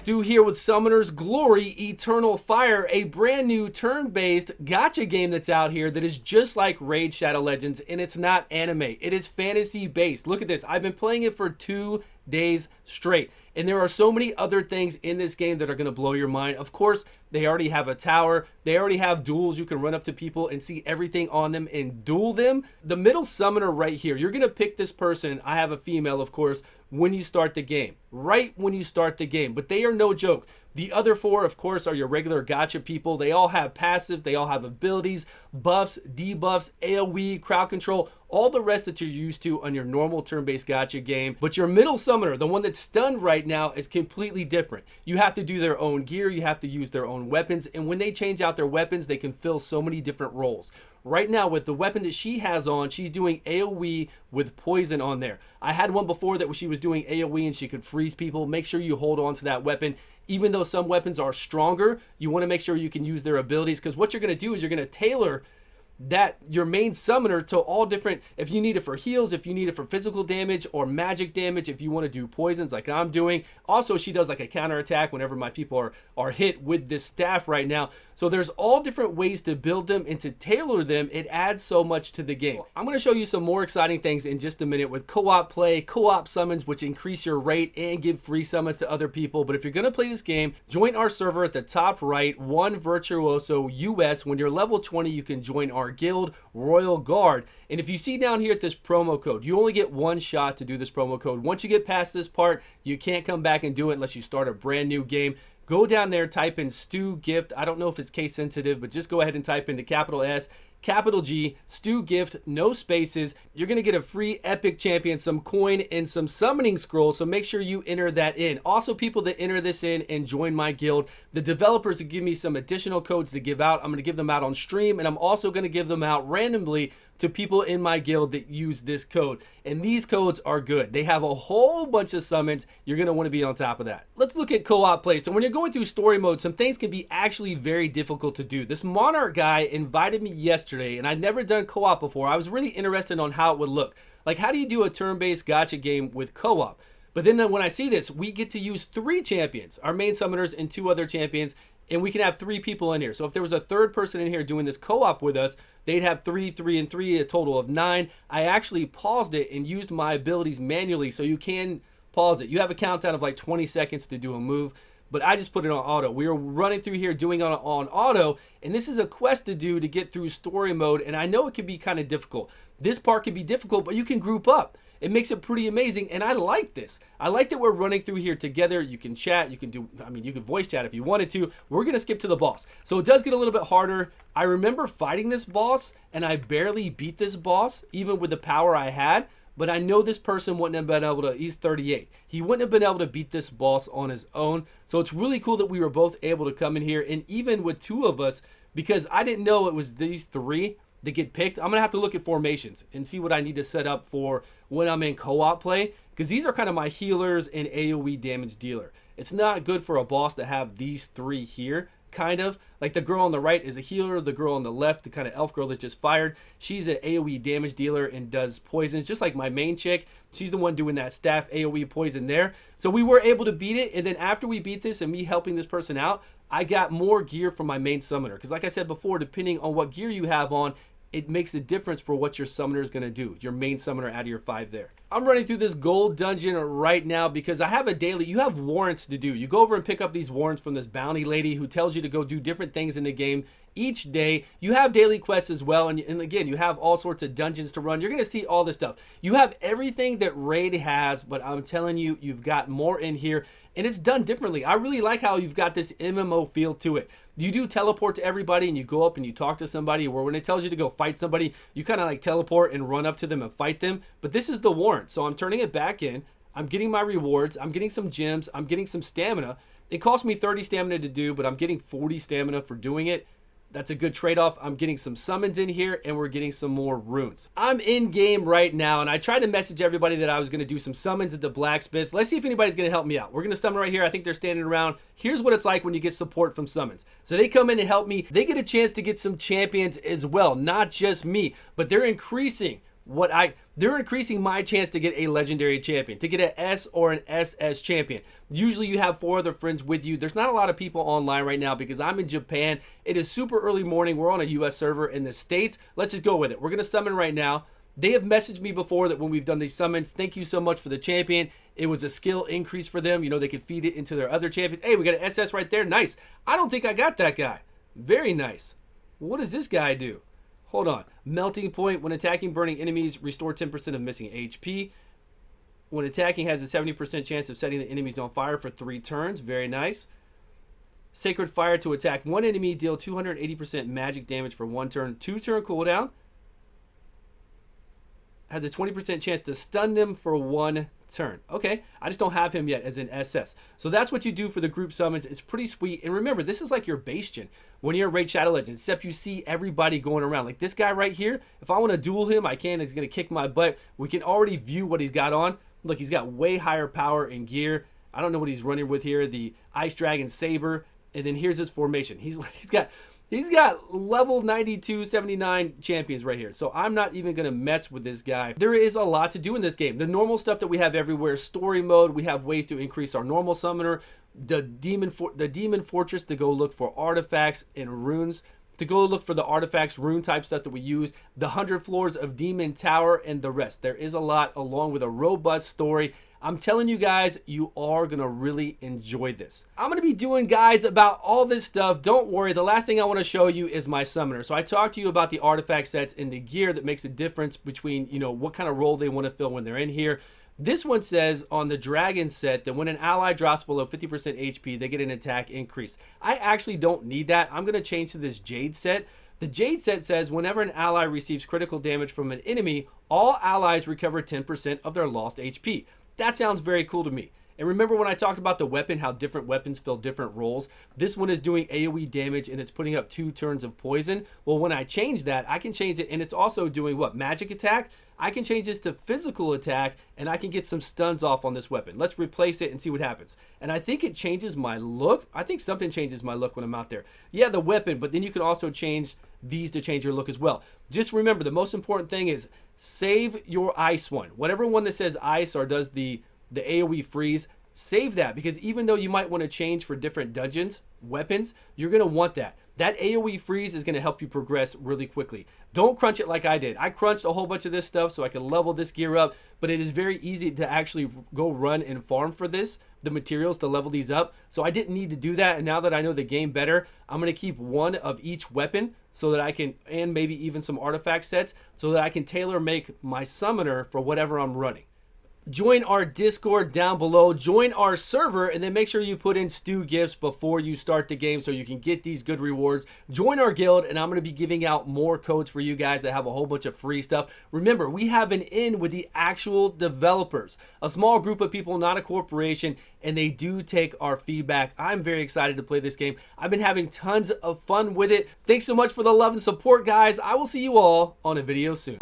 Stu here with Summoner's Glory Eternal Fire, a brand new turn-based gacha game that's out here that is just like Raid Shadow Legends, and it's not anime. It is fantasy-based. Look at this. I've been playing it for 2 days straight, and there are so many other things in this game that are going to blow your mind. Of course, they already have a tower. They already have duels. You can run up to people and see everything on them and duel them. The middle summoner right here, you're going to pick this person. I have a female, of course, when you start the game. Right when you start the game. But they are no joke. The other 4, of course, are your regular gacha people. They all have passive. They all have abilities, buffs, debuffs, AoE, crowd control, all the rest that you're used to on your normal turn-based gacha game. But your middle summoner, the one that's stunned right now, is completely different. You have to do their own gear. You have to use their own weapons. And when they change out their weapons, they can fill so many different roles. Right now, with the weapon that she has on, she's doing AoE with poison on there. I had one before that she was doing AoE and she could freeze people. Make sure you hold on to that weapon. Even though some weapons are stronger, you want to make sure you can use their abilities, because what you're going to do is you're going to tailor that your main summoner to all different, if you need it for heals, if you need it for physical damage or magic damage, if you want to do poisons like I'm doing. Also, she does like a counter attack whenever my people are hit with this staff right now. So there's all different ways to build them and to tailor them. It adds so much to the game. I'm going to show you some more exciting things in just a minute with co-op play, co-op summons, which increase your rate and give free summons to other people. But if you're going to play this game, join our server at the top right, One Virtuoso US. When you're level 20, you can join our guild, Royal Guard. And if you see down here at this promo code, you only get 1 shot to do this promo code. Once you get past this part, you can't come back and do it unless you start a brand new game. Go down there, type in StewGift. I don't know if it's case sensitive, but just go ahead and type in the capital S, capital G, StewGift, no spaces. You're going to get a free epic champion, some coin, and some summoning scrolls, so make sure you enter that in. Also, people that enter this in and join my guild, the developers will give me some additional codes to give out. I'm going to give them out on stream, and I'm also going to give them out randomly to people in my guild that use this code. And these codes are good. They have a whole bunch of summons. You're going to want to be on top of that. Let's look at co-op play. So when you're going through story mode, some things can be actually very difficult to do. This Monarch guy invited me yesterday, and I'd never done co-op before. I was really interested on how it would look. Like, how do you do a turn-based gacha game with co-op? But then when I see this, we get to use 3 champions, our main summoners and 2 other champions, and we can have 3 people in here. So if there was a 3rd person in here doing this co-op with us, they'd have 3, 3, and 3, a total of 9. I actually paused it and used my abilities manually, so you can pause it. You have a countdown of like 20 seconds to do a move, but I just put it on auto. We were running through here doing it on auto, and this is a quest to do to get through story mode, and I know it can be kind of difficult. This part can be difficult, but you can group up. It makes it pretty amazing, and I like this. I like that we're running through here together. You can chat, you can do, I mean, you can voice chat if you wanted to. We're gonna skip to the boss. So it does get a little bit harder. I remember fighting this boss, and I barely beat this boss, even with the power I had, but I know this person wouldn't have been able to, he's 38. He wouldn't have been able to beat this boss on his own. So it's really cool that we were both able to come in here, and even with 2 of us, because I didn't know it was these 3 that get picked. I'm gonna have to look at formations and see what I need to set up for when I'm in co-op play, because these are kind of my healers and AoE damage dealer. It's not good for a boss to have these 3 here, kind of. Like the girl on the right is a healer, the girl on the left, the kind of elf girl that just fired, she's an AoE damage dealer and does poisons, just like my main chick. She's the one doing that staff AoE poison there. So we were able to beat it, and then after we beat this and me helping this person out, I got more gear from my main summoner, because like I said before, depending on what gear you have on, it makes a difference for what your summoner is going to do, your main summoner out of your 5 there. I'm running through this gold dungeon right now because I have a daily, you have warrants to do. You go over and pick up these warrants from this bounty lady who tells you to go do different things in the game each day. You have daily quests as well, and again, you have all sorts of dungeons to run. You're going to see all this stuff. You have everything that Raid has, but I'm telling you, you've got more in here, and it's done differently. I really like how you've got this MMO feel to it. You do teleport to everybody, and you go up and you talk to somebody, or when it tells you to go fight somebody, you kind of like teleport and run up to them and fight them. But this is the warrant, so I'm turning it back in. I'm getting my rewards. I'm getting some gems. I'm getting some stamina. It cost me 30 stamina to do, but I'm getting 40 stamina for doing it. That's a good trade-off. I'm getting some summons in here, and we're getting some more runes. I'm in game right now, and I tried to message everybody that I was going to do some summons at the blacksmith. Let's see if anybody's going to help me out. We're going to summon right here. I think they're standing around. Here's what it's like when you get support from summons. So they come in and help me. They get a chance to get some champions as well, not just me, but they're increasing they're increasing my chance to get a legendary champion, to get an S or an SS champion. Usually you have 4 other friends with you. There's not a lot of people online right now because I'm in Japan. It is super early morning. We're on a US server in the States. Let's just go with it. We're going to summon right now. They have messaged me before that when we've done these summons, thank you so much for the champion. It was a skill increase for them. You know, they could feed it into their other champions. Hey, we got an SS right there. Nice. I don't think I got that guy. Very nice. What does this guy do? Hold on. Melting point. When attacking burning enemies, restore 10% of missing HP. When attacking, has a 70% chance of setting the enemies on fire for 3 turns. Very nice. Sacred Fire to attack one enemy, deal 280% magic damage for 1 turn. 2-turn cooldown. Has a 20% chance to stun them for 1 turn. Okay, I just don't have him yet as an SS. So that's what you do for the group summons. It's pretty sweet. And remember, this is like your base gen when you're in Raid Shadow Legends, except you see everybody going around. Like this guy right here, if I want to duel him, I can. He's going to kick my butt. We can already view what he's got on. Look, he's got way higher power and gear. I don't know what he's running with here. The Ice Dragon Saber. And then here's his formation. He's got level 92, 79 champions right here. So I'm not even going to mess with this guy. There is a lot to do in this game. The normal stuff that we have everywhere, story mode, we have ways to increase our normal summoner, the demon fortress to go look for artifacts and runes, to go look for the artifacts, rune type stuff that we use, the 100 floors of Demon Tower, and the rest. There is a lot along with a robust story. I'm telling you guys, you are going to really enjoy this. I'm going to be doing guides about all this stuff. Don't worry. The last thing I want to show you is my summoner. So I talked to you about the artifact sets and the gear that makes a difference between, you know, what kind of role they want to fill when they're in here. This one says on the dragon set that when an ally drops below 50% HP, they get an attack increase. I actually don't need that. I'm going to change to this jade set. The jade set says whenever an ally receives critical damage from an enemy, all allies recover 10% of their lost HP. That sounds very cool to me. And remember when I talked about the weapon, how different weapons fill different roles? This one is doing AoE damage and it's putting up 2 turns of poison. Well, when I change that, I can change it and it's also doing what? Magic attack? I can change this to physical attack and I can get some stuns off on this weapon. Let's replace it and see what happens. And I think it changes my look. I think something changes my look when I'm out there. Yeah, the weapon, but then you can also change these to change your look as well. Just remember, the most important thing is save your ice one. Whatever one that says ice or does the AoE freeze, save that, because even though you might want to change for different dungeons, weapons, you're going to want that. That AoE freeze is going to help you progress really quickly. Don't crunch it like I did. I crunched a whole bunch of this stuff so I could level this gear up, but it is very easy to actually go run and farm for this, the materials to level these up. So I didn't need to do that, and now that I know the game better, I'm going to keep one of each weapon so that I can, and maybe even some artifact sets, so that I can tailor make my summoner for whatever I'm running. Join our Discord down below, join our server, and then make sure you put in StewGifts before you start the game so you can get these good rewards. Join our guild, and I'm going to be giving out more codes for you guys that have a whole bunch of free stuff. Remember, we have an in with the actual developers, a small group of people, not a corporation, and they do take our feedback. I'm very excited to play this game. I've been having tons of fun with it. Thanks so much for the love and support, guys. I will see you all on a video soon.